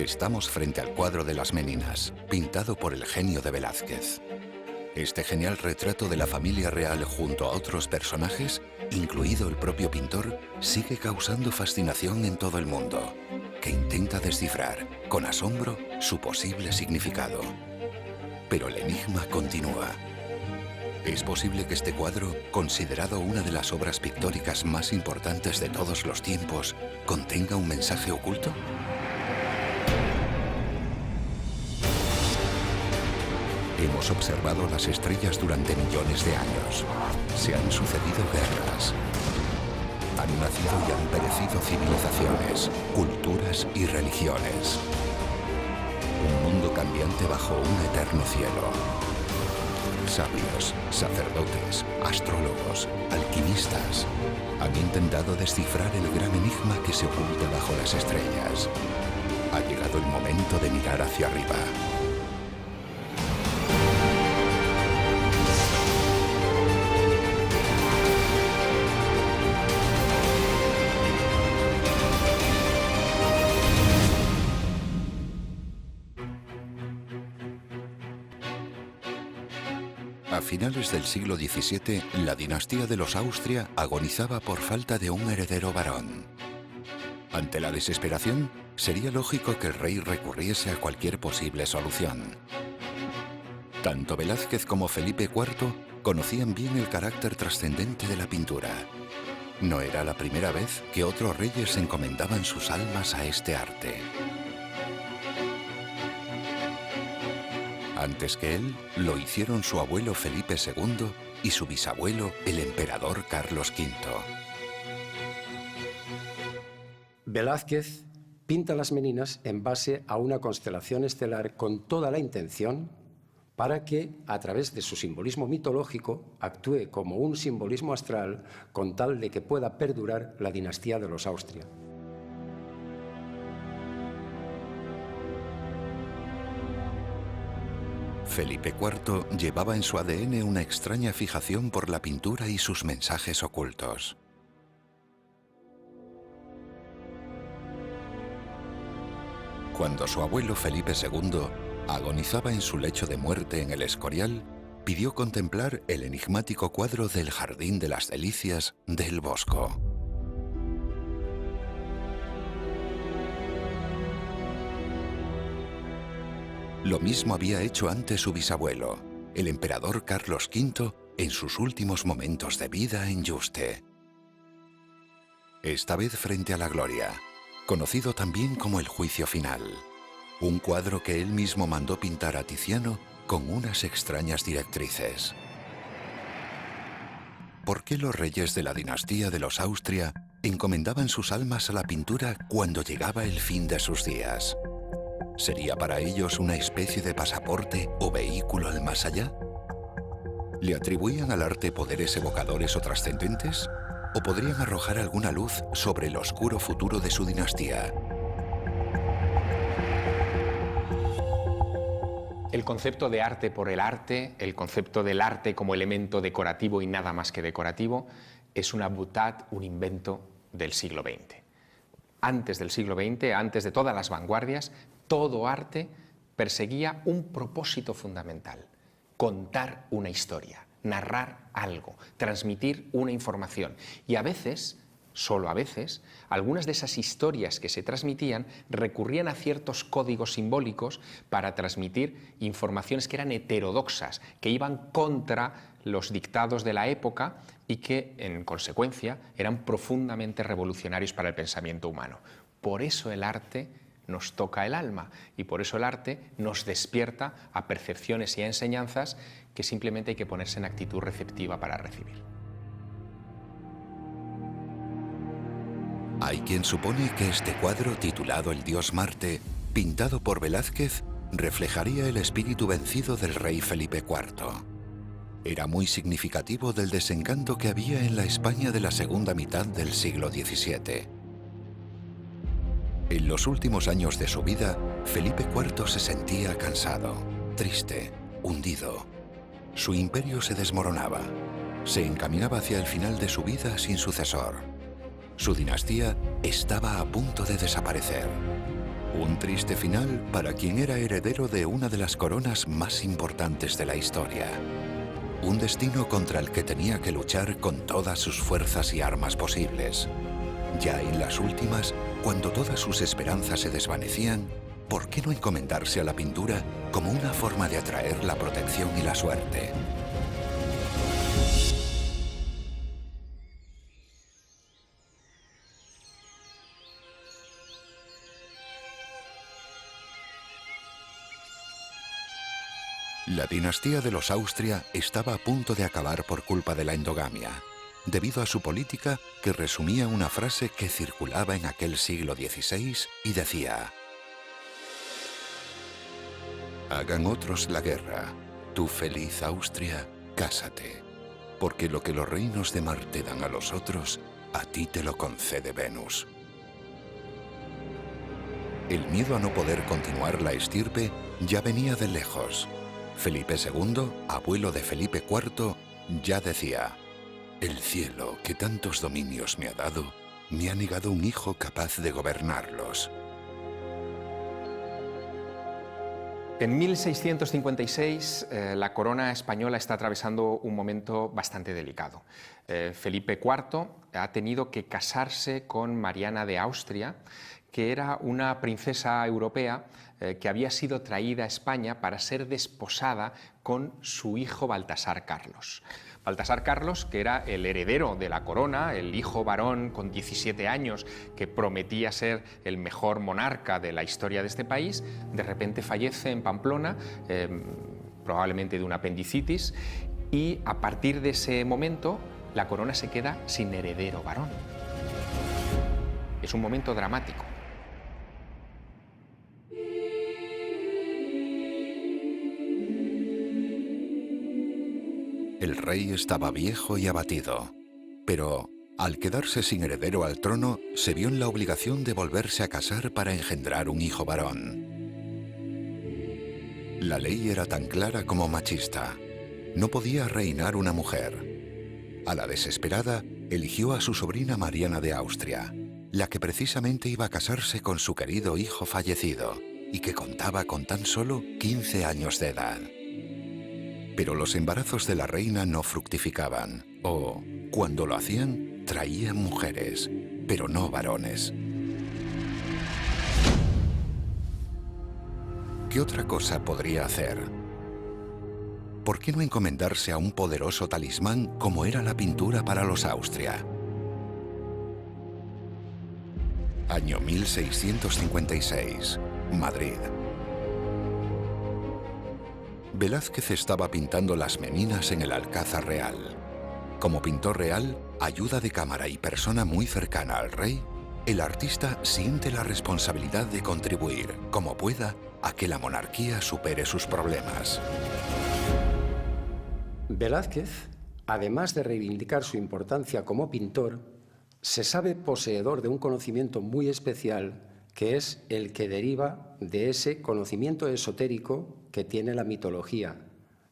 Estamos frente al cuadro de las Meninas, pintado por el genio de Velázquez. Este genial retrato de la familia real junto a otros personajes, incluido el propio pintor, sigue causando fascinación en todo el mundo, que intenta descifrar, con asombro, su posible significado. Pero el enigma continúa. ¿Es posible que este cuadro, considerado una de las obras pictóricas más importantes de todos los tiempos, contenga un mensaje oculto? Hemos observado las estrellas durante millones de años. Se han sucedido guerras. Han nacido y han perecido civilizaciones, culturas y religiones. Un mundo cambiante bajo un eterno cielo. Sabios, sacerdotes, astrólogos, alquimistas han intentado descifrar el gran enigma que se oculta bajo las estrellas. Ha llegado el momento de mirar hacia arriba. A finales del siglo XVII, la dinastía de los Austria agonizaba por falta de un heredero varón. Ante la desesperación, sería lógico que el rey recurriese a cualquier posible solución. Tanto Velázquez como Felipe IV conocían bien el carácter trascendente de la pintura. No era la primera vez que otros reyes encomendaban sus almas a este arte. Antes que él, lo hicieron su abuelo Felipe II y su bisabuelo, el emperador Carlos V. Velázquez pinta las Meninas en base a una constelación estelar con toda la intención para que, a través de su simbolismo mitológico, actúe como un simbolismo astral con tal de que pueda perdurar la dinastía de los Austria. Felipe IV llevaba en su ADN una extraña fijación por la pintura y sus mensajes ocultos. Cuando su abuelo Felipe II agonizaba en su lecho de muerte en el Escorial, pidió contemplar el enigmático cuadro del Jardín de las Delicias del Bosco. Lo mismo había hecho antes su bisabuelo, el emperador Carlos V, en sus últimos momentos de vida en Yuste. Esta vez frente a la gloria, conocido también como el Juicio Final, un cuadro que él mismo mandó pintar a Tiziano con unas extrañas directrices. ¿Por qué los reyes de la dinastía de los Austria encomendaban sus almas a la pintura cuando llegaba el fin de sus días? ¿Sería para ellos una especie de pasaporte o vehículo al más allá? ¿Le atribuían al arte poderes evocadores o trascendentes? ¿O podrían arrojar alguna luz sobre el oscuro futuro de su dinastía? El concepto de arte por el arte, el concepto del arte como elemento decorativo y nada más que decorativo, es una boutade, un invento del siglo XX. Antes del siglo XX, antes de todas las vanguardias, todo arte perseguía un propósito fundamental: contar una historia, narrar algo, transmitir una información. Y a veces, solo a veces, algunas de esas historias que se transmitían recurrían a ciertos códigos simbólicos para transmitir informaciones que eran heterodoxas, que iban contra los dictados de la época y que, en consecuencia, eran profundamente revolucionarios para el pensamiento humano. Por eso el arte nos toca el alma y por eso el arte nos despierta a percepciones y a enseñanzas que simplemente hay que ponerse en actitud receptiva para recibir. Hay quien supone que este cuadro, titulado El dios Marte, pintado por Velázquez, reflejaría el espíritu vencido del rey Felipe IV. Era muy significativo del desencanto que había en la España de la segunda mitad del siglo XVII. En los últimos años de su vida, Felipe IV se sentía cansado, triste, hundido. Su imperio se desmoronaba. Se encaminaba hacia el final de su vida sin sucesor. Su dinastía estaba a punto de desaparecer. Un triste final para quien era heredero de una de las coronas más importantes de la historia. Un destino contra el que tenía que luchar con todas sus fuerzas y armas posibles. Ya en las últimas, cuando todas sus esperanzas se desvanecían, ¿por qué no encomendarse a la pintura como una forma de atraer la protección y la suerte? La dinastía de los Austria estaba a punto de acabar por culpa de la endogamia, debido a su política que resumía una frase que circulaba en aquel siglo XVI y decía: hagan otros la guerra, tú feliz Austria, cásate, porque lo que los reinos de Marte dan a los otros, a ti te lo concede Venus. El miedo a no poder continuar la estirpe ya venía de lejos. Felipe II, abuelo de Felipe IV, ya decía: el cielo, que tantos dominios me ha dado, me ha negado un hijo capaz de gobernarlos. En 1656, la corona española está atravesando un momento bastante delicado. Felipe IV ha tenido que casarse con Mariana de Austria, que era una princesa europea que había sido traída a España para ser desposada con su hijo Baltasar Carlos. Baltasar Carlos, que era el heredero de la corona, el hijo varón con 17 años que prometía ser el mejor monarca de la historia de este país, de repente fallece en Pamplona, probablemente de una apendicitis, y a partir de ese momento la corona se queda sin heredero varón. Es un momento dramático. El rey estaba viejo y abatido, pero al quedarse sin heredero al trono, se vio en la obligación de volverse a casar para engendrar un hijo varón. La ley era tan clara como machista. No podía reinar una mujer. A la desesperada, eligió a su sobrina Mariana de Austria, la que precisamente iba a casarse con su querido hijo fallecido y que contaba con tan solo 15 años de edad. Pero los embarazos de la reina no fructificaban, o, cuando lo hacían, traían mujeres, pero no varones. ¿Qué otra cosa podría hacer? ¿Por qué no encomendarse a un poderoso talismán como era la pintura para los Austria? Año 1656, Madrid. Velázquez estaba pintando las Meninas en el Alcázar Real. Como pintor real, ayuda de cámara y persona muy cercana al rey, el artista siente la responsabilidad de contribuir, como pueda, a que la monarquía supere sus problemas. Velázquez, además de reivindicar su importancia como pintor, se sabe poseedor de un conocimiento muy especial, que es el que deriva de ese conocimiento esotérico que tiene la mitología,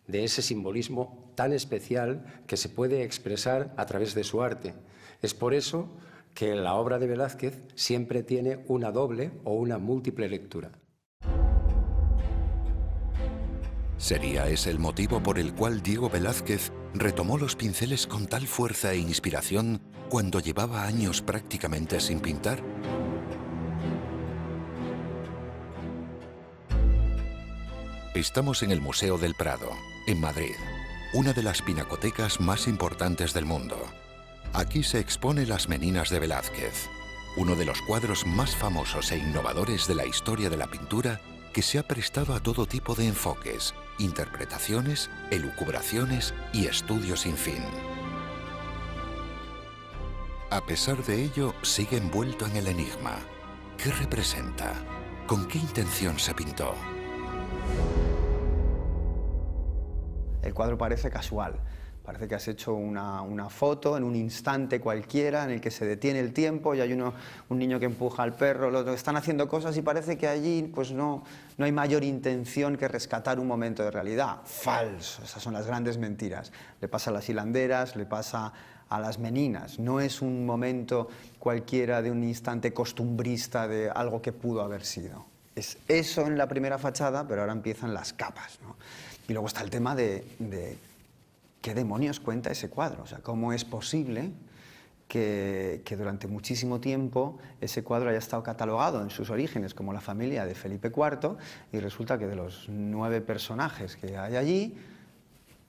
de ese simbolismo tan especial que se puede expresar a través de su arte. Es por eso que la obra de Velázquez siempre tiene una doble o una múltiple lectura. ¿Sería ese el motivo por el cual Diego Velázquez retomó los pinceles con tal fuerza e inspiración cuando llevaba años prácticamente sin pintar? Estamos en el Museo del Prado, en Madrid, una de las pinacotecas más importantes del mundo. Aquí se expone Las Meninas de Velázquez, uno de los cuadros más famosos e innovadores de la historia de la pintura, que se ha prestado a todo tipo de enfoques, interpretaciones, elucubraciones y estudios sin fin. A pesar de ello, sigue envuelto en el enigma. ¿Qué representa? ¿Con qué intención se pintó? El cuadro parece casual, parece que has hecho una foto en un instante cualquiera en el que se detiene el tiempo y hay un niño que empuja al perro, los otro están haciendo cosas y parece que allí pues no hay mayor intención que rescatar un momento de realidad. Falso, esas son las grandes mentiras. Le pasa a las hilanderas, le pasa a las Meninas. No es un momento cualquiera de un instante costumbrista de algo que pudo haber sido. Es eso en la primera fachada, pero ahora empiezan las capas, ¿no? Y luego está el tema de qué demonios cuenta ese cuadro. O sea, cómo es posible que durante muchísimo tiempo ese cuadro haya estado catalogado en sus orígenes como la familia de Felipe IV, y resulta que de los 9 personajes que hay allí,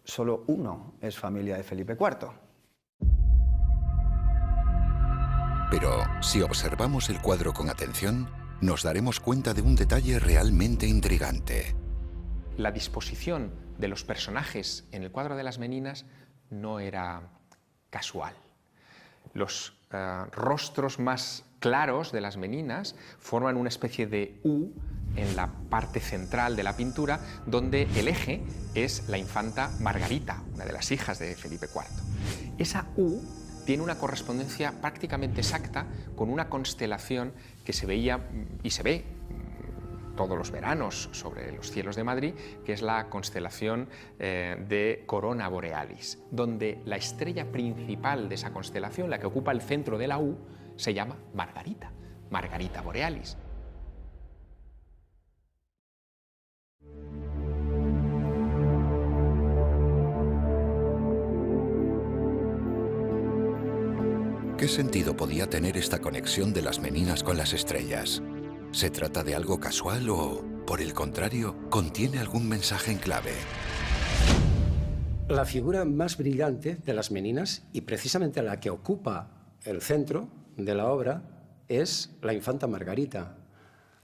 solo uno es familia de Felipe IV. Pero si observamos el cuadro con atención, nos daremos cuenta de un detalle realmente intrigante. La disposición de los personajes en el cuadro de las Meninas no era casual. Los rostros más claros de las Meninas forman una especie de U en la parte central de la pintura, donde el eje es la infanta Margarita, una de las hijas de Felipe IV. Esa U tiene una correspondencia prácticamente exacta con una constelación que se veía y se ve todos los veranos sobre los cielos de Madrid, que es la constelación de Corona Borealis, donde la estrella principal de esa constelación, la que ocupa el centro de la U, se llama Margarita, Margarita Borealis. ¿Qué sentido podía tener esta conexión de las Meninas con las estrellas? ¿Se trata de algo casual o, por el contrario, contiene algún mensaje en clave? La figura más brillante de las Meninas, y precisamente la que ocupa el centro de la obra, es la infanta Margarita.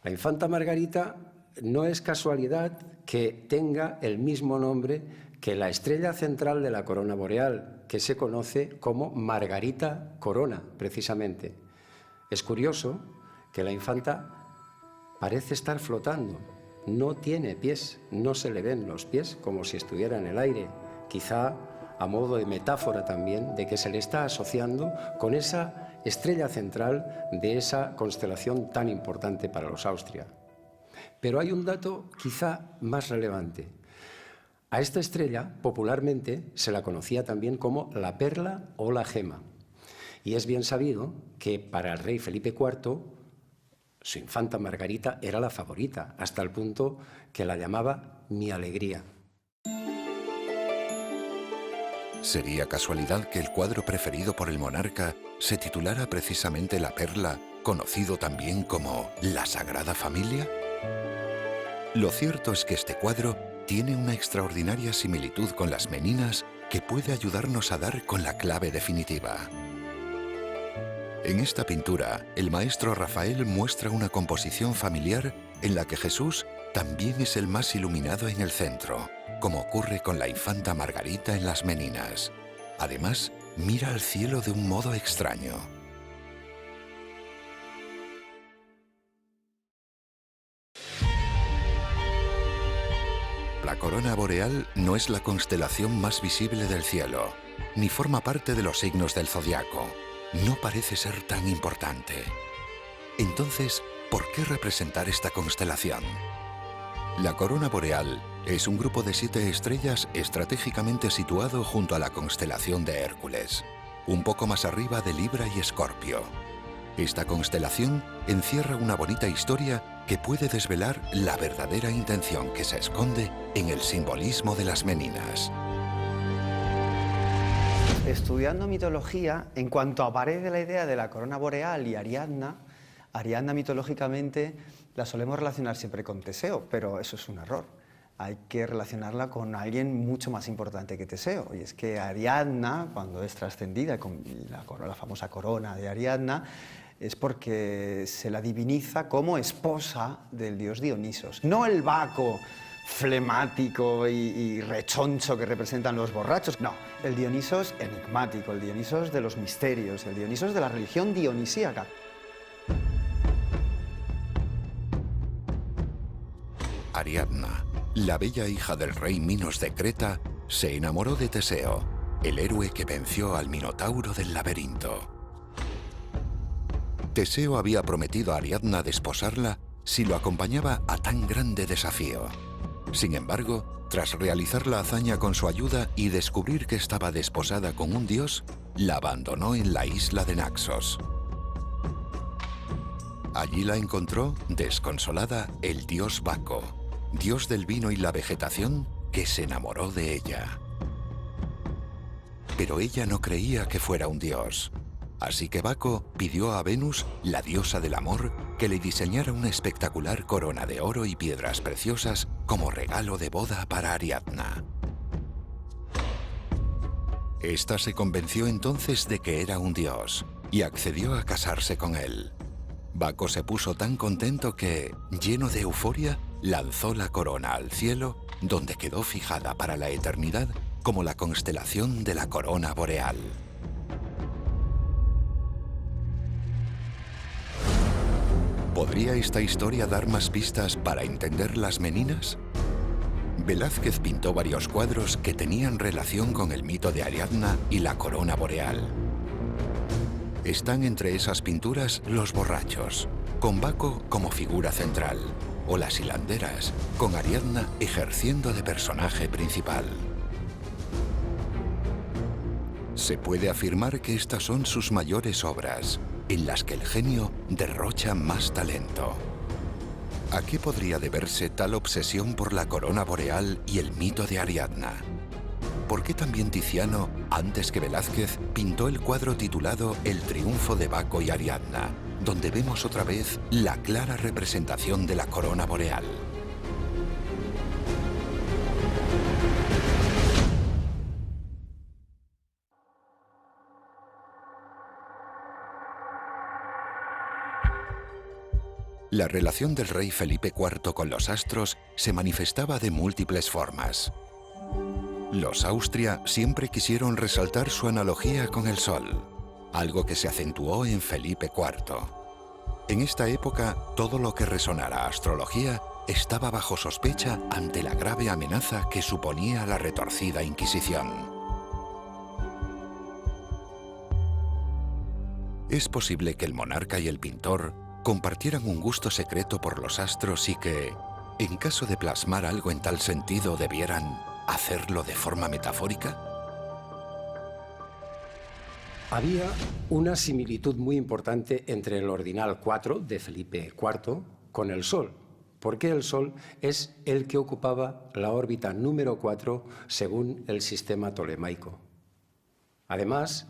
La infanta Margarita no es casualidad que tenga el mismo nombre que la estrella central de la corona boreal, que se conoce como Margarita Corona, precisamente. Es curioso que la infanta parece estar flotando, no tiene pies, no se le ven los pies como si estuviera en el aire, quizá a modo de metáfora también de que se le está asociando con esa estrella central de esa constelación tan importante para los Austria. Pero hay un dato quizá más relevante. A esta estrella popularmente se la conocía también como la perla o la gema. Y es bien sabido que para el rey Felipe IV su infanta Margarita era la favorita, hasta el punto que la llamaba mi alegría. ¿Sería casualidad que el cuadro preferido por el monarca se titulara precisamente La Perla, conocido también como La Sagrada Familia? Lo cierto es que este cuadro tiene una extraordinaria similitud con las Meninas que puede ayudarnos a dar con la clave definitiva. En esta pintura, el maestro Rafael muestra una composición familiar en la que Jesús también es el más iluminado en el centro, como ocurre con la infanta Margarita en las Meninas. Además, mira al cielo de un modo extraño. La corona boreal no es la constelación más visible del cielo, ni forma parte de los signos del zodiaco. No parece ser tan importante. Entonces, ¿por qué representar esta constelación? La corona boreal es un grupo de 7 estrellas estratégicamente situado junto a la constelación de Hércules, un poco más arriba de Libra y Escorpio. Esta constelación encierra una bonita historia que puede desvelar la verdadera intención que se esconde en el simbolismo de las Meninas. Estudiando mitología, en cuanto aparece la idea de la corona boreal y Ariadna, Ariadna mitológicamente la solemos relacionar siempre con Teseo, pero eso es un error. Hay que relacionarla con alguien mucho más importante que Teseo. Y es que Ariadna, cuando es trascendida con la famosa corona de Ariadna, es porque se la diviniza como esposa del dios Dionisos. No el Baco flemático y rechoncho que representan los borrachos. No, el Dionisos enigmático, el Dionisos de los misterios, el Dionisos de la religión dionisíaca. Ariadna, la bella hija del rey Minos de Creta, se enamoró de Teseo, el héroe que venció al Minotauro del laberinto. Teseo había prometido a Ariadna desposarla si lo acompañaba a tan grande desafío. Sin embargo, tras realizar la hazaña con su ayuda y descubrir que estaba desposada con un dios, la abandonó en la isla de Naxos. Allí la encontró, desconsolada, el dios Baco, dios del vino y la vegetación, que se enamoró de ella. Pero ella no creía que fuera un dios. Así que Baco pidió a Venus, la diosa del amor, que le diseñara una espectacular corona de oro y piedras preciosas como regalo de boda para Ariadna. Esta se convenció entonces de que era un dios y accedió a casarse con él. Baco se puso tan contento que, lleno de euforia, lanzó la corona al cielo, donde quedó fijada para la eternidad como la constelación de la corona boreal. ¿Podría esta historia dar más pistas para entender las Meninas? Velázquez pintó varios cuadros que tenían relación con el mito de Ariadna y la corona boreal. Están entre esas pinturas Los borrachos, con Baco como figura central, o Las hilanderas, con Ariadna ejerciendo de personaje principal. Se puede afirmar que estas son sus mayores obras, en las que el genio derrocha más talento. ¿A qué podría deberse tal obsesión por la corona boreal y el mito de Ariadna? ¿Por qué también Tiziano, antes que Velázquez, pintó el cuadro titulado El triunfo de Baco y Ariadna, donde vemos otra vez la clara representación de la corona boreal? La relación del rey Felipe IV con los astros se manifestaba de múltiples formas. Los Austria siempre quisieron resaltar su analogía con el Sol, algo que se acentuó en Felipe IV. En esta época, todo lo que resonara a astrología estaba bajo sospecha ante la grave amenaza que suponía la retorcida Inquisición. Es posible que el monarca y el pintor compartieran un gusto secreto por los astros y que, en caso de plasmar algo en tal sentido, debieran hacerlo de forma metafórica. Había una similitud muy importante entre el ordinal 4 de Felipe IV con el Sol, porque el Sol es el que ocupaba la órbita número 4 según el sistema tolemaico. Además,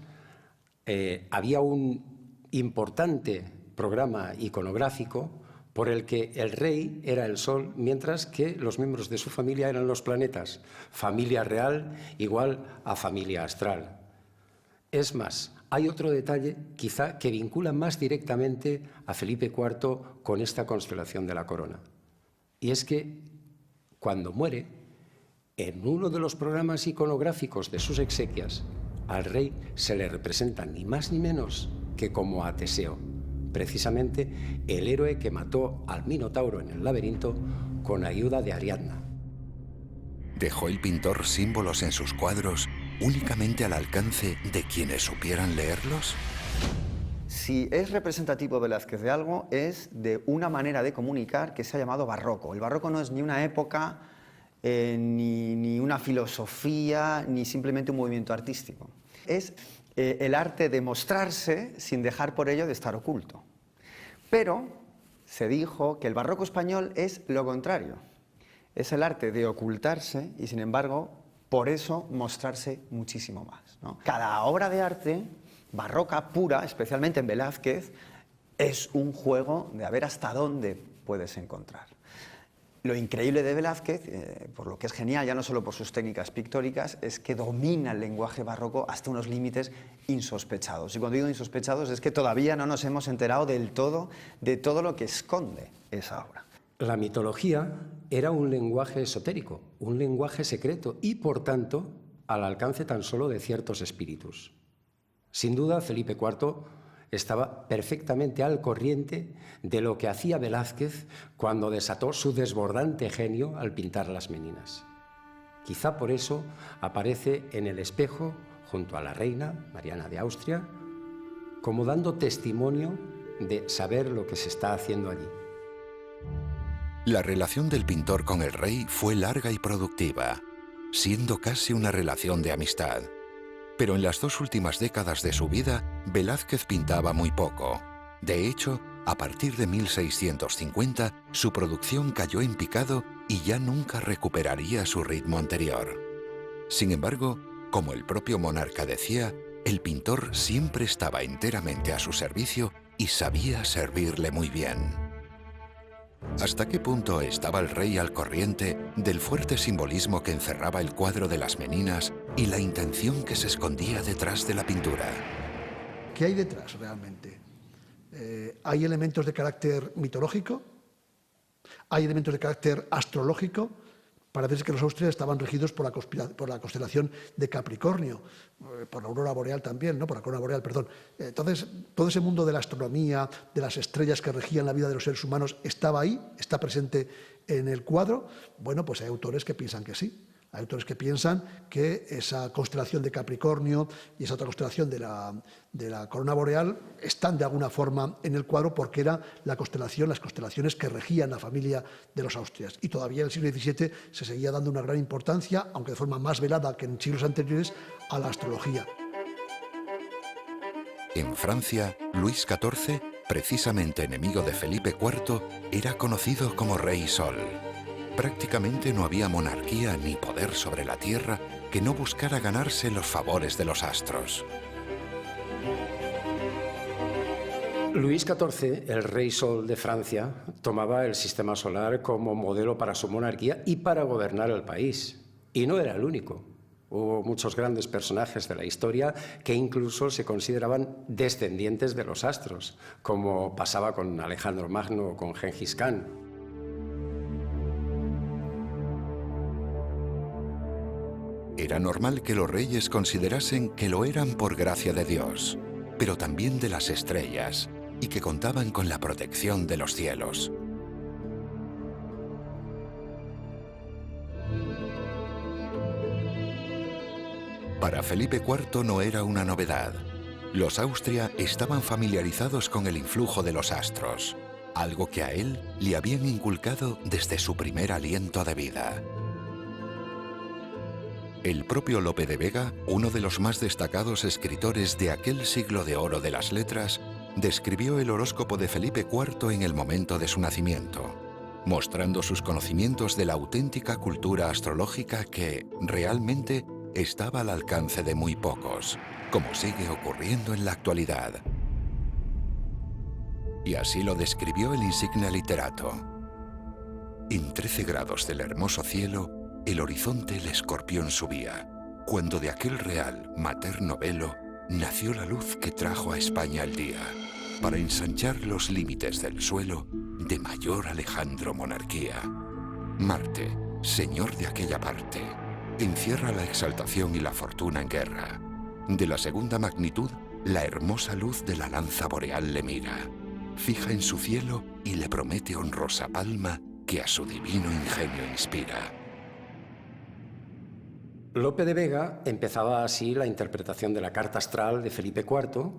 había un importante programa iconográfico por el que el rey era el Sol, mientras que los miembros de su familia eran los planetas. Familia real igual a familia astral. Es más, hay otro detalle quizá que vincula más directamente a Felipe IV con esta constelación de la corona. Y es que cuando muere, en uno de los programas iconográficos de sus exequias, al rey se le representa ni más ni menos que como a Teseo, precisamente el héroe que mató al Minotauro en el laberinto con ayuda de Ariadna. ¿Dejó el pintor símbolos en sus cuadros únicamente al alcance de quienes supieran leerlos? Si es representativo Velázquez de algo, es de una manera de comunicar que se ha llamado barroco. El barroco no es ni una época, ni una filosofía, ni simplemente un movimiento artístico. Es el arte de mostrarse sin dejar por ello de estar oculto. Pero se dijo que el barroco español es lo contrario. Es el arte de ocultarse y, sin embargo, por eso mostrarse muchísimo más, ¿no? Cada obra de arte barroca pura, especialmente en Velázquez, es un juego de a ver hasta dónde puedes encontrar. Lo increíble de Velázquez, por lo que es genial, ya no solo por sus técnicas pictóricas, es que domina el lenguaje barroco hasta unos límites insospechados. Y cuando digo insospechados es que todavía no nos hemos enterado del todo de todo lo que esconde esa obra. La mitología era un lenguaje esotérico, un lenguaje secreto y, por tanto, al alcance tan solo de ciertos espíritus. Sin duda, Felipe IV estaba perfectamente al corriente de lo que hacía Velázquez cuando desató su desbordante genio al pintar las Meninas. Quizá por eso aparece en el espejo junto a la reina, Mariana de Austria, como dando testimonio de saber lo que se está haciendo allí. La relación del pintor con el rey fue larga y productiva, siendo casi una relación de amistad. Pero en las 2 últimas décadas de su vida, Velázquez pintaba muy poco. De hecho, a partir de 1650, su producción cayó en picado y ya nunca recuperaría su ritmo anterior. Sin embargo, como el propio monarca decía, el pintor siempre estaba enteramente a su servicio y sabía servirle muy bien. ¿Hasta qué punto estaba el rey al corriente del fuerte simbolismo que encerraba el cuadro de las Meninas y la intención que se escondía detrás de la pintura? ¿Qué hay detrás realmente? ¿Hay elementos de carácter mitológico? ¿Hay elementos de carácter astrológico? Parece que los austrias estaban regidos por la constelación de Capricornio, por la aurora boreal también, ¿no? Por la corona boreal, perdón. Entonces, todo ese mundo de la astronomía, de las estrellas que regían la vida de los seres humanos, estaba ahí, está presente en el cuadro. Bueno, pues hay autores que piensan que sí. Hay autores que piensan que esa constelación de Capricornio y esa otra constelación de la corona boreal están de alguna forma en el cuadro porque era las constelaciones que regían la familia de los Austrias. Y todavía en el siglo XVII se seguía dando una gran importancia, aunque de forma más velada que en siglos anteriores, a la astrología. En Francia, Luis XIV, precisamente enemigo de Felipe IV, era conocido como Rey Sol. Prácticamente no había monarquía ni poder sobre la tierra que no buscara ganarse los favores de los astros. Luis XIV, el rey sol de Francia, tomaba el sistema solar como modelo para su monarquía y para gobernar el país. Y no era el único. Hubo muchos grandes personajes de la historia que incluso se consideraban descendientes de los astros, como pasaba con Alejandro Magno o con Gengis Khan. Era normal que los reyes considerasen que lo eran por gracia de Dios, pero también de las estrellas, y que contaban con la protección de los cielos. Para Felipe IV no era una novedad. Los Austria estaban familiarizados con el influjo de los astros, algo que a él le habían inculcado desde su primer aliento de vida. El propio Lope de Vega, uno de los más destacados escritores de aquel siglo de oro de las letras, describió el horóscopo de Felipe IV en el momento de su nacimiento, mostrando sus conocimientos de la auténtica cultura astrológica que, realmente, estaba al alcance de muy pocos, como sigue ocurriendo en la actualidad. Y así lo describió el insigne literato. En 13 grados del hermoso cielo, el horizonte el escorpión subía, cuando de aquel real materno velo nació la luz que trajo a España el día, para ensanchar los límites del suelo de mayor Alejandro monarquía. Marte, señor de aquella parte, encierra la exaltación y la fortuna en guerra. De la segunda magnitud, la hermosa luz de la lanza boreal le mira, fija en su cielo y le promete honrosa palma que a su divino ingenio inspira. Lope de Vega empezaba así la interpretación de la carta astral de Felipe IV.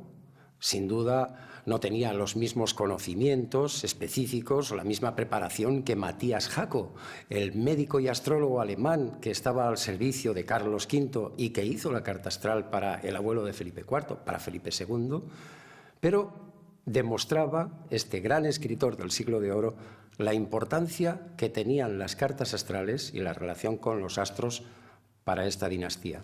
Sin duda no tenía los mismos conocimientos específicos o la misma preparación que Matías Jaco, el médico y astrólogo alemán que estaba al servicio de Carlos V y que hizo la carta astral para el abuelo de Felipe IV, para Felipe II, pero demostraba este gran escritor del siglo de oro la importancia que tenían las cartas astrales y la relación con los astros para esta dinastía.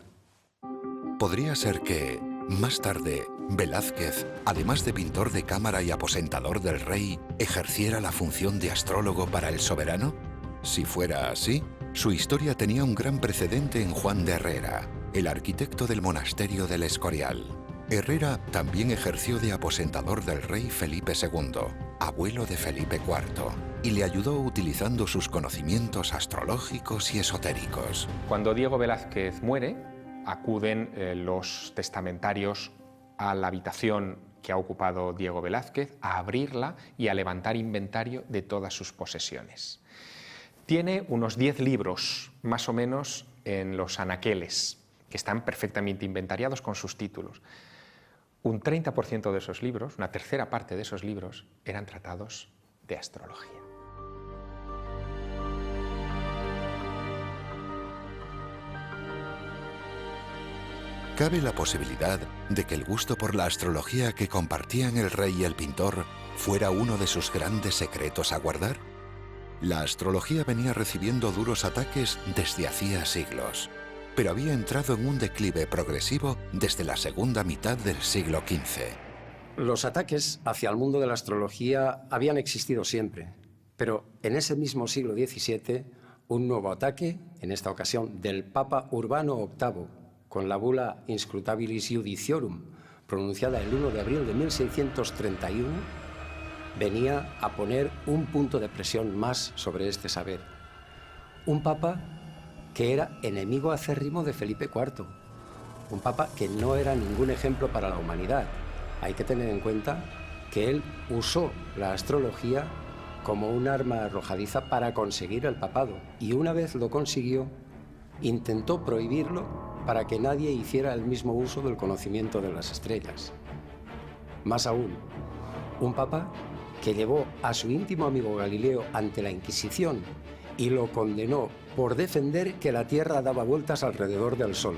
Podría ser que, más tarde, Velázquez, además de pintor de cámara y aposentador del rey, ejerciera la función de astrólogo para el soberano. Si fuera así, su historia tenía un gran precedente en Juan de Herrera, el arquitecto del monasterio del Escorial. Herrera también ejerció de aposentador del rey Felipe II, abuelo de Felipe IV, y le ayudó utilizando sus conocimientos astrológicos y esotéricos. Cuando Diego Velázquez muere, acuden los testamentarios a la habitación que ha ocupado Diego Velázquez, a abrirla y a levantar inventario de todas sus posesiones. Tiene unos 10 libros, más o menos, en los anaqueles, que están perfectamente inventariados con sus títulos. Un 30% de esos libros, una tercera parte de esos libros, eran tratados de astrología. ¿Cabe la posibilidad de que el gusto por la astrología que compartían el rey y el pintor fuera uno de sus grandes secretos a guardar? La astrología venía recibiendo duros ataques desde hacía siglos, pero había entrado en un declive progresivo desde la segunda mitad del siglo XV. Los ataques hacia el mundo de la astrología habían existido siempre, pero en ese mismo siglo XVII, un nuevo ataque, en esta ocasión del Papa Urbano VIII, con la bula Inscrutabilis Judiciorum, pronunciada el 1 de abril de 1631, venía a poner un punto de presión más sobre este saber. Un papa que era enemigo acérrimo de Felipe IV, un papa que no era ningún ejemplo para la humanidad. Hay que tener en cuenta que él usó la astrología como un arma arrojadiza para conseguir el papado, y una vez lo consiguió, intentó prohibirlo para que nadie hiciera el mismo uso del conocimiento de las estrellas. Más aún, un papa que llevó a su íntimo amigo Galileo ante la Inquisición y lo condenó por defender que la Tierra daba vueltas alrededor del Sol.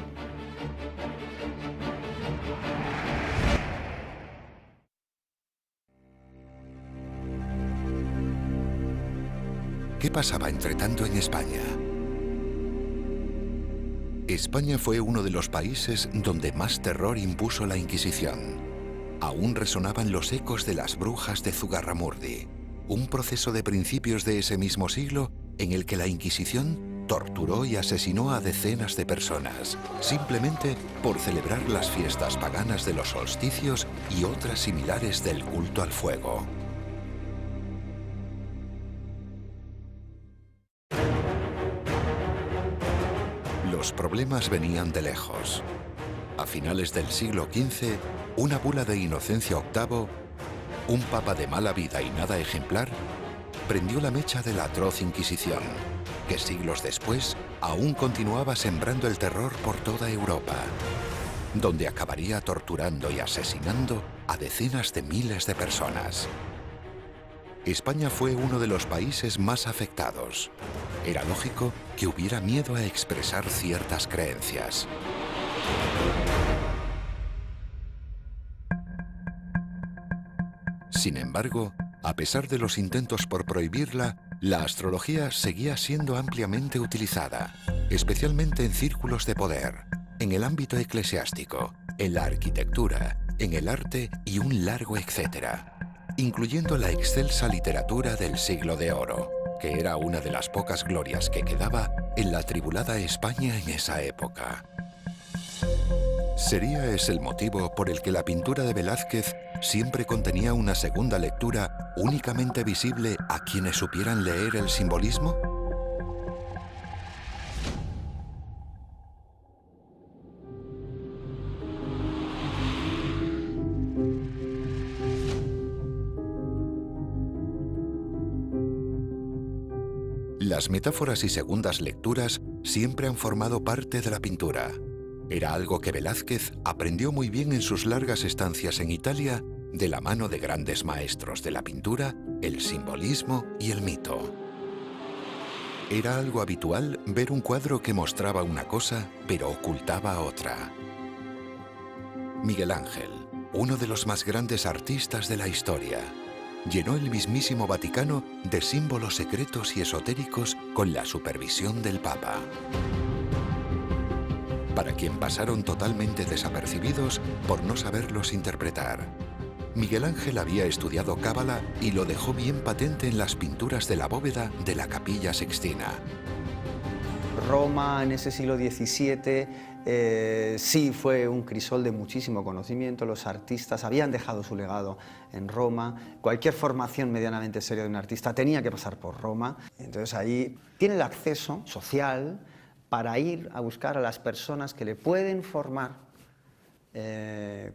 ¿Qué pasaba entretanto en España? España fue uno de los países donde más terror impuso la Inquisición. Aún resonaban los ecos de las brujas de Zugarramurdi, un proceso de principios de ese mismo siglo en el que la Inquisición torturó y asesinó a decenas de personas, simplemente por celebrar las fiestas paganas de los solsticios y otras similares del culto al fuego. Los problemas venían de lejos. A finales del siglo XV, una bula de Inocencio VIII, un papa de mala vida y nada ejemplar, prendió la mecha de la atroz Inquisición, que siglos después aún continuaba sembrando el terror por toda Europa, donde acabaría torturando y asesinando a decenas de miles de personas. España fue uno de los países más afectados. Era lógico que hubiera miedo a expresar ciertas creencias. Sin embargo, a pesar de los intentos por prohibirla, la astrología seguía siendo ampliamente utilizada, especialmente en círculos de poder, en el ámbito eclesiástico, en la arquitectura, en el arte y un largo etcétera, incluyendo la excelsa literatura del Siglo de Oro, que era una de las pocas glorias que quedaba en la atribulada España en esa época. ¿Sería ese el motivo por el que la pintura de Velázquez siempre contenía una segunda lectura únicamente visible a quienes supieran leer el simbolismo? Las metáforas y segundas lecturas siempre han formado parte de la pintura. Era algo que Velázquez aprendió muy bien en sus largas estancias en Italia, de la mano de grandes maestros de la pintura, el simbolismo y el mito. Era algo habitual ver un cuadro que mostraba una cosa, pero ocultaba otra. Miguel Ángel, uno de los más grandes artistas de la historia, llenó el mismísimo Vaticano de símbolos secretos y esotéricos con la supervisión del Papa, para quien pasaron totalmente desapercibidos por no saberlos interpretar. Miguel Ángel había estudiado cábala y lo dejó bien patente en las pinturas de la bóveda de la Capilla Sixtina. Roma en ese siglo XVII sí fue un crisol de muchísimo conocimiento. Los artistas habían dejado su legado en Roma. Cualquier formación medianamente seria de un artista tenía que pasar por Roma. Entonces ahí tiene el acceso social para ir a buscar a las personas que le pueden formar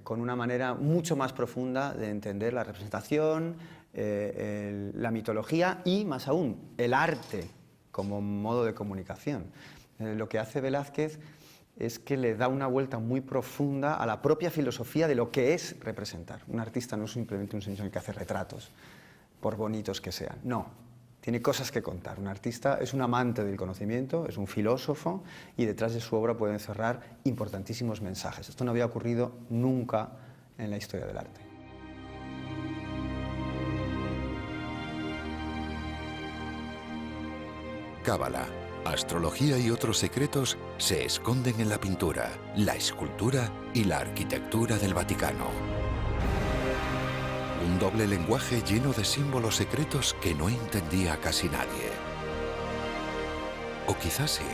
con una manera mucho más profunda de entender la representación, la mitología y, más aún, el arte como modo de comunicación. Lo que hace Velázquez es que le da una vuelta muy profunda a la propia filosofía de lo que es representar. Un artista no es simplemente un señor que hace retratos, por bonitos que sean. No, Tiene cosas que contar. Un artista es un amante del conocimiento, es un filósofo y detrás de su obra puede encerrar importantísimos mensajes. Esto no había ocurrido nunca en la historia del arte. Cábala, astrología y otros secretos se esconden en la pintura, la escultura y la arquitectura del Vaticano. Un doble lenguaje lleno de símbolos secretos que no entendía casi nadie. O quizás sí.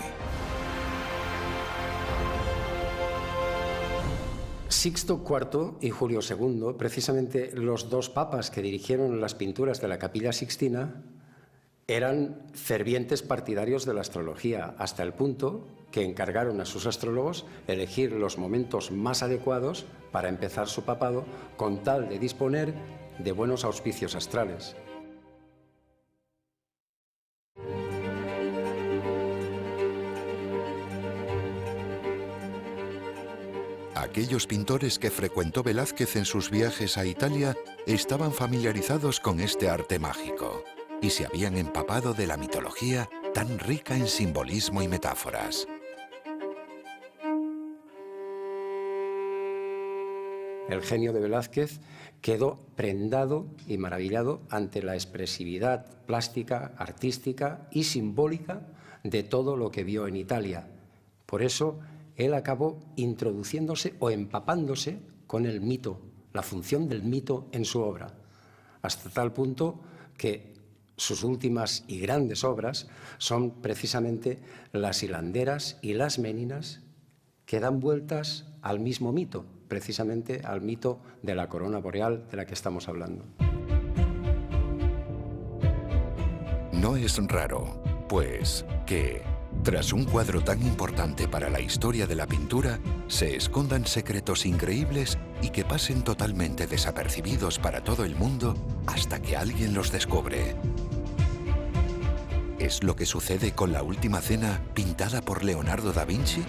Sixto IV y Julio II, precisamente los dos papas que dirigieron las pinturas de la Capilla Sixtina, eran fervientes partidarios de la astrología, hasta el punto que encargaron a sus astrólogos elegir los momentos más adecuados para empezar su papado, con tal de disponer de buenos auspicios astrales. Aquellos pintores que frecuentó Velázquez en sus viajes a Italia estaban familiarizados con este arte mágico y se habían empapado de la mitología tan rica en simbolismo y metáforas. El genio de Velázquez quedó prendado y maravillado ante la expresividad plástica, artística y simbólica de todo lo que vio en Italia. Por eso, él acabó introduciéndose o empapándose con el mito, la función del mito en su obra, hasta tal punto que sus últimas y grandes obras son precisamente las hilanderas y las méninas, que dan vueltas al mismo mito, precisamente al mito de la corona boreal de la que estamos hablando. No es raro, pues, que, tras un cuadro tan importante para la historia de la pintura, se escondan secretos increíbles y que pasen totalmente desapercibidos para todo el mundo hasta que alguien los descubre. ¿Es lo que sucede con la Última Cena pintada por Leonardo da Vinci?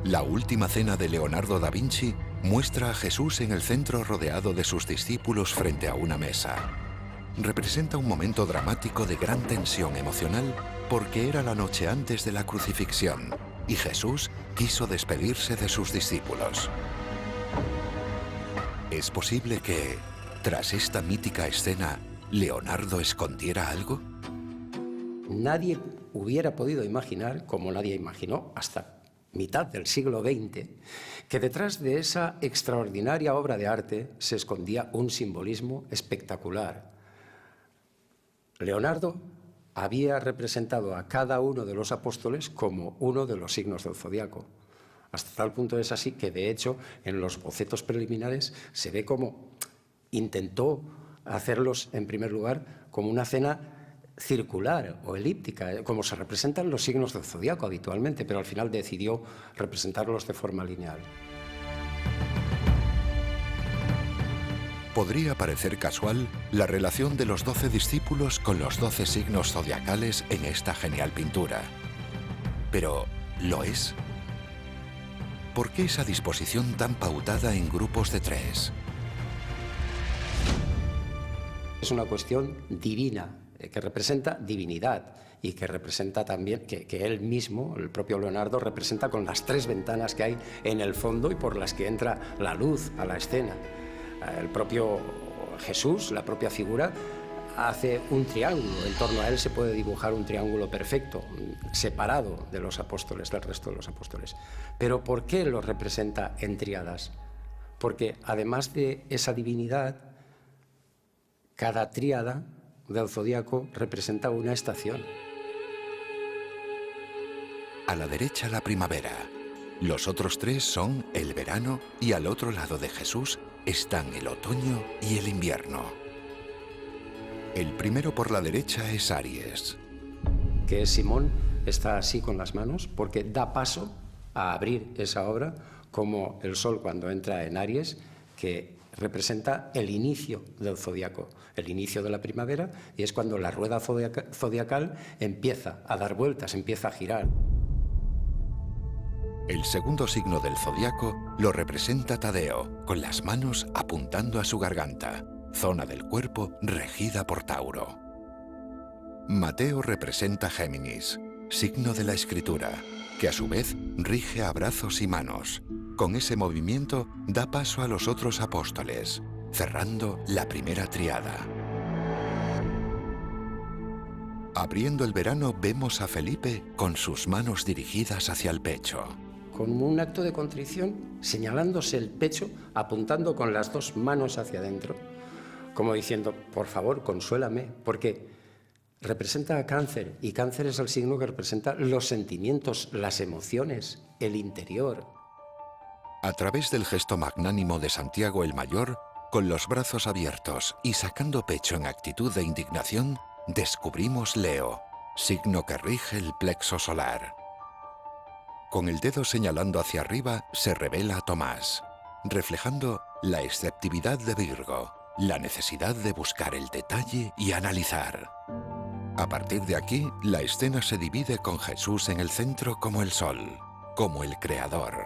La Última Cena de Leonardo da Vinci muestra a Jesús en el centro rodeado de sus discípulos frente a una mesa. Representa un momento dramático de gran tensión emocional porque era la noche antes de la crucifixión y Jesús quiso despedirse de sus discípulos. ¿Es posible que, tras esta mítica escena, Leonardo escondiera algo? Nadie hubiera podido imaginar, como nadie imaginó hasta mitad del siglo XX, que detrás de esa extraordinaria obra de arte se escondía un simbolismo espectacular. Leonardo había representado a cada uno de los apóstoles como uno de los signos del zodiaco. Hasta tal punto es así que, de hecho, en los bocetos preliminares se ve cómo intentó hacerlos, en primer lugar, como una cena circular o elíptica, como se representan los signos del zodiaco habitualmente, pero al final decidió representarlos de forma lineal. Podría parecer casual la relación de los 12 discípulos con los 12 signos zodiacales en esta genial pintura. Pero, ¿lo es? ¿Por qué esa disposición tan pautada en grupos de 3? Es una cuestión divina, que representa divinidad y que representa también, que él mismo, el propio Leonardo, representa con las 3 ventanas que hay en el fondo y por las que entra la luz a la escena. El propio Jesús, la propia figura, hace un triángulo. En torno a él se puede dibujar un triángulo perfecto, separado de los apóstoles, del resto de los apóstoles. Pero ¿por qué lo representa en tríadas? Porque además de esa divinidad, cada tríada del zodiaco representa una estación. A la derecha la primavera. Los otros 3 son el verano y al otro lado de Jesús están el otoño y el invierno. El primero por la derecha es Aries. Que Simón está así con las manos porque da paso a abrir esa obra, como el sol cuando entra en Aries, que representa el inicio del zodiaco, el inicio de la primavera, y es cuando la rueda zodiacal empieza a dar vueltas, empieza a girar. El segundo signo del zodiaco lo representa Tadeo, con las manos apuntando a su garganta, zona del cuerpo regida por Tauro. Mateo representa Géminis, signo de la escritura, que a su vez rige a brazos y manos. Con ese movimiento da paso a los otros apóstoles, cerrando la primera tríada. Abriendo el verano vemos a Felipe con sus manos dirigidas hacia el pecho. Con un acto de contrición, señalándose el pecho, apuntando con las dos manos hacia adentro, como diciendo, por favor, consuélame, porque representa a Cáncer, y Cáncer es el signo que representa los sentimientos, las emociones, el interior. A través del gesto magnánimo de Santiago el Mayor, con los brazos abiertos y sacando pecho en actitud de indignación, descubrimos Leo, signo que rige el plexo solar. Con el dedo señalando hacia arriba se revela Tomás, reflejando la esceptividad de Virgo, la necesidad de buscar el detalle y analizar. A partir de aquí, la escena se divide con Jesús en el centro como el sol, como el creador.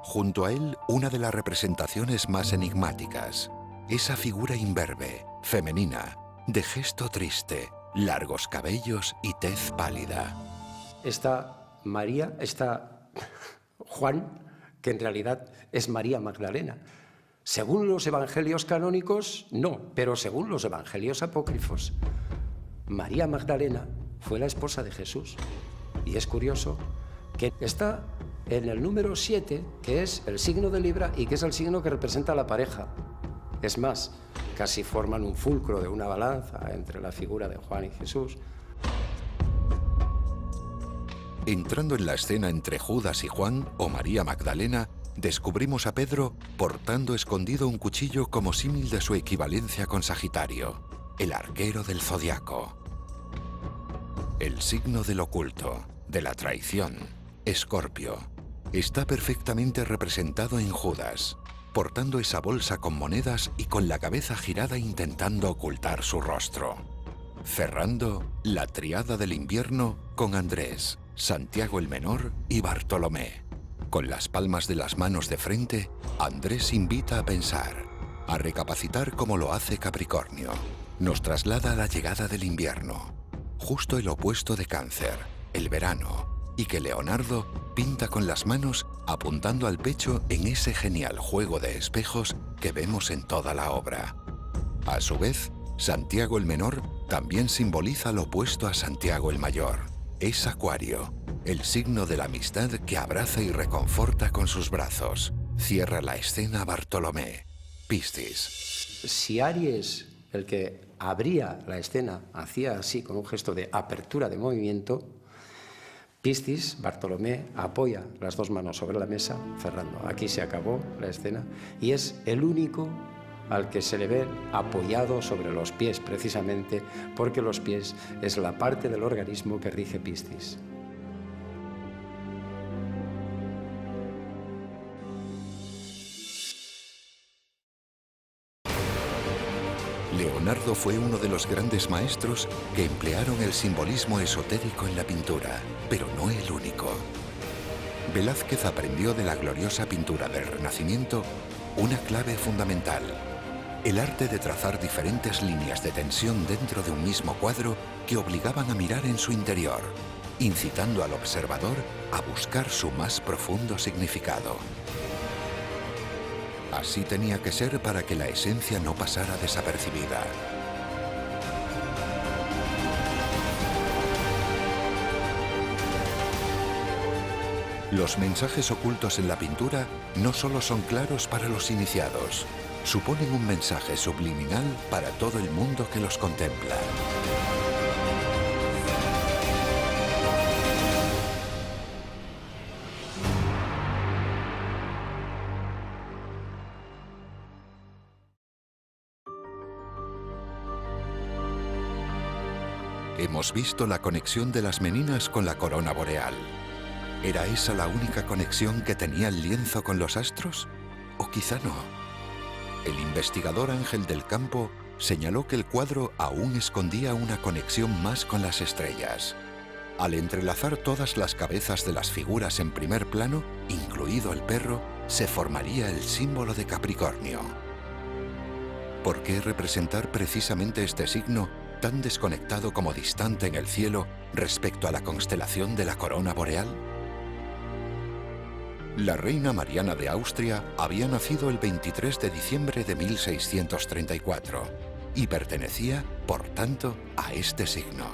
Junto a él, una de las representaciones más enigmáticas, esa figura imberbe, femenina, de gesto triste, largos cabellos y tez pálida. Está María, está Juan, que en realidad es María Magdalena. Según los evangelios canónicos, no, pero según los evangelios apócrifos, María Magdalena fue la esposa de Jesús. Y es curioso que está en el número 7, que es el signo de Libra y que es el signo que representa a la pareja. Es más, casi forman un fulcro de una balanza entre la figura de Juan y Jesús. Entrando en la escena entre Judas y Juan o María Magdalena, descubrimos a Pedro portando escondido un cuchillo como símil de su equivalencia con Sagitario, el arquero del zodiaco. El signo del oculto, de la traición, Escorpio, está perfectamente representado en Judas, portando esa bolsa con monedas y con la cabeza girada intentando ocultar su rostro. Cerrando la triada del invierno con Andrés, Santiago el Menor y Bartolomé. Con las palmas de las manos de frente, Andrés invita a pensar, a recapacitar como lo hace Capricornio. Nos traslada a la llegada del invierno, justo el opuesto de Cáncer, el verano, y que Leonardo pinta con las manos apuntando al pecho en ese genial juego de espejos que vemos en toda la obra. A su vez, Santiago el Menor también simboliza lo opuesto a Santiago el Mayor. Es Acuario, el signo de la amistad que abraza y reconforta con sus brazos. Cierra la escena Bartolomé, Piscis. Si Aries, el que abría la escena, hacía así con un gesto de apertura de movimiento, Piscis, Bartolomé, apoya las dos manos sobre la mesa, cerrando. Aquí se acabó la escena y es el único al que se le ve apoyado sobre los pies, precisamente porque los pies es la parte del organismo que rige Piscis. Leonardo fue uno de los grandes maestros que emplearon el simbolismo esotérico en la pintura, pero no el único. Velázquez aprendió de la gloriosa pintura del Renacimiento una clave fundamental: el arte de trazar diferentes líneas de tensión dentro de un mismo cuadro que obligaban a mirar en su interior, incitando al observador a buscar su más profundo significado. Así tenía que ser para que la esencia no pasara desapercibida. Los mensajes ocultos en la pintura no solo son claros para los iniciados, suponen un mensaje subliminal para todo el mundo que los contempla. Hemos visto la conexión de las meninas con la corona boreal. ¿Era esa la única conexión que tenía el lienzo con los astros? ¿O quizá no? El investigador Ángel del Campo señaló que el cuadro aún escondía una conexión más con las estrellas. Al entrelazar todas las cabezas de las figuras en primer plano, incluido el perro, se formaría el símbolo de Capricornio. ¿Por qué representar precisamente este signo tan desconectado como distante en el cielo respecto a la constelación de la corona boreal? La reina Mariana de Austria había nacido el 23 de diciembre de 1634 y pertenecía, por tanto, a este signo.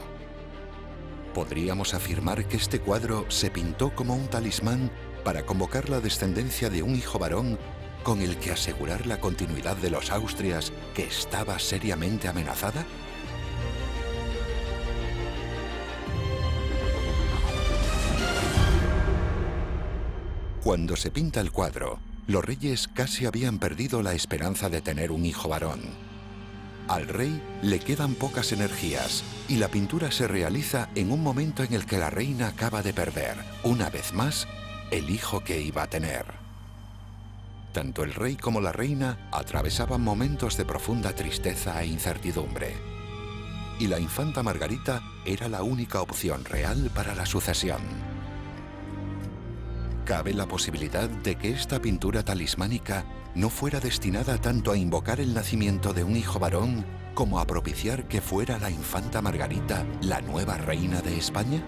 Podríamos afirmar que este cuadro se pintó como un talismán para convocar la descendencia de un hijo varón con el que asegurar la continuidad de los Austrias que estaba seriamente amenazada. Cuando se pinta el cuadro, los reyes casi habían perdido la esperanza de tener un hijo varón. Al rey le quedan pocas energías y la pintura se realiza en un momento en el que la reina acaba de perder, una vez más, el hijo que iba a tener. Tanto el rey como la reina atravesaban momentos de profunda tristeza e incertidumbre. Y la infanta Margarita era la única opción real para la sucesión. Cabe la posibilidad de que esta pintura talismánica no fuera destinada tanto a invocar el nacimiento de un hijo varón como a propiciar que fuera la infanta Margarita la nueva reina de España.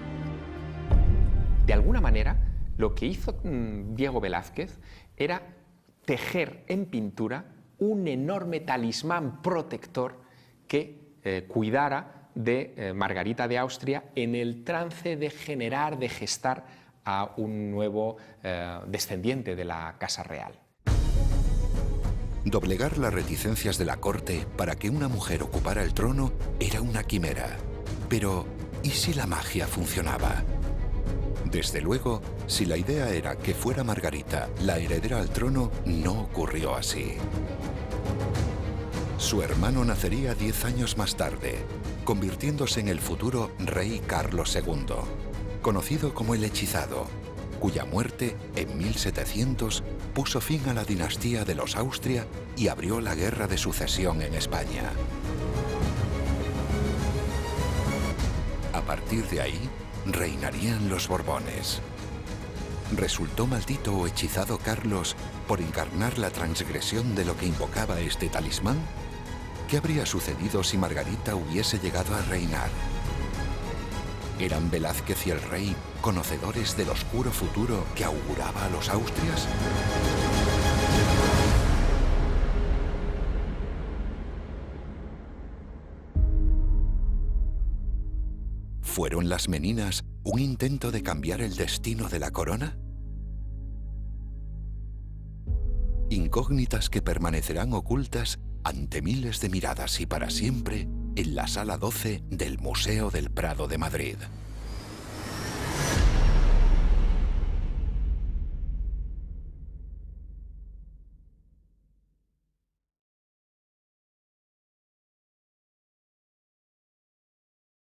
De alguna manera, lo que hizo Diego Velázquez era tejer en pintura un enorme talismán protector que cuidara de Margarita de Austria en el trance de generar, de gestar a un nuevo descendiente de la Casa Real. Doblegar las reticencias de la corte para que una mujer ocupara el trono era una quimera. Pero, ¿y si la magia funcionaba? Desde luego, si la idea era que fuera Margarita la heredera al trono, no ocurrió así. Su hermano nacería 10 años más tarde, convirtiéndose en el futuro rey Carlos II, conocido como el Hechizado, cuya muerte en 1700 puso fin a la dinastía de los Austria y abrió la guerra de sucesión en España. A partir de ahí, reinarían los Borbones. ¿Resultó maldito o hechizado Carlos por encarnar la transgresión de lo que invocaba este talismán? ¿Qué habría sucedido si Margarita hubiese llegado a reinar? ¿Eran Velázquez y el rey conocedores del oscuro futuro que auguraba a los Austrias? ¿Fueron las Meninas un intento de cambiar el destino de la corona? Incógnitas que permanecerán ocultas ante miles de miradas y para siempre en la Sala 12 del Museo del Prado de Madrid.